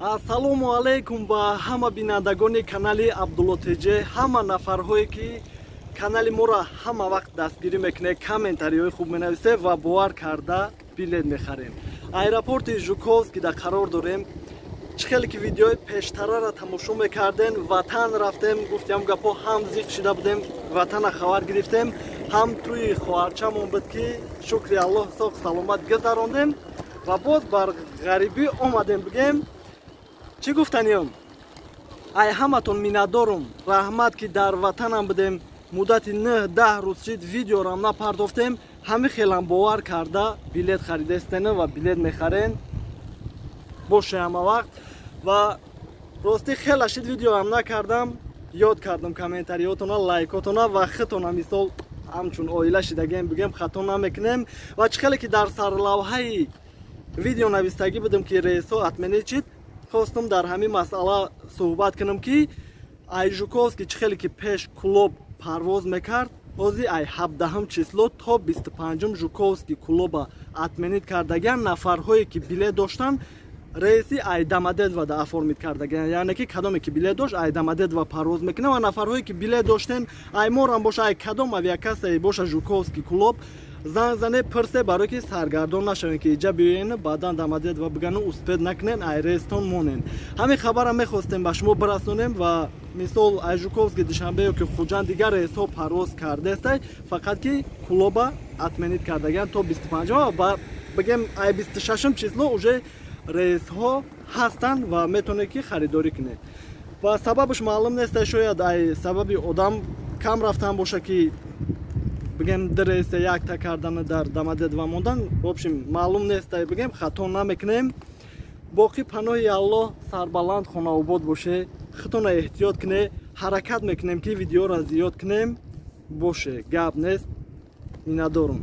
Ассалому алейкум ба ҳама бинандагони канали Абдуллотиҷе, ҳама нафарҳое ки канали моро ҳама вақт дастгирӣ мекунед, комментариҳои хуб менависед ва бовар карда билет мехарем. Аэропорти Жуковскида қарор дорем. Чӣ хеле ки видеои пештараро тамошо мекардем, ватан рафтем, гуфтем гапо ҳам зиқ шуда будем, ватана хабар гирифтем, ҳам тӯи хоҳарчамон буд ки шукри Аллоҳ соҳ саломат гузарондем ва боз бар ғарибӣ омадем бигем. Чӣ гуфтаниём? Ай ҳаматон миннатдорум, раҳмат ки дар ватанам будем, муддати 9-10 рӯз шид видеорам напардохтем, ҳами хелам бовар карда билет харидестен ва билет мехарен. Боше ҳама вақт ва рости хела шид видеоам накардам, ёд кардам комментариётона, лайкотона ва хитона мисол ҳамчун оила шидагем бигем хато намекунем ва чӣ хеле ки дар сарлавҳаи видео навистагӣ будем ки рейсҳо атменид шид, хостум дар ҳамин масъала суҳбат кунам ки ай Жуковский чӣ хеле ки пеш клуб парвоз мекард, ҳозир ай 17 число то 25 Жуковский клуба атменид кардаган нафарҳое ки билет доштан рейси ай Домодедово оформид кардаган, яъне ки кадоме ки билет дошт ай Домодедово парвоз мекуна ва нафарҳое ки билет доштен ай морам боша ай кадом авиакассае боша Жуковский клуб занг зане пирсе барои ки саргардон нашавен ки иҷа биёен баъдан Домодедово бигану успед накунен ай рейстон монен. Ҳамин хабарам мехостем ба шумо бирасонем ва мисол ай Жуковский душанбе ки хуҷан дигар рейсҳо парвоз кардестай, фақат ки клуба атменид кардаган то 25 ва бигем ай 26 число уже рейсҳо ҳастанд ва метавонед ки харидорӣ кунед. Ва сабабаш маълум нест, шояд ай сабаби одам кам рафтан боша ки бигем ду рейсе якта кардана дар Домодедово мондан. В общем маълум нест, бигем хато намекунем. Боқӣ паноҳи Аллоҳ сарбаланд хонаобод боше. Хитона эҳтиёт кунед, ҳаракат мекунем ки видеоро зиёд кунем. Боше гап нест. Миннатдорум.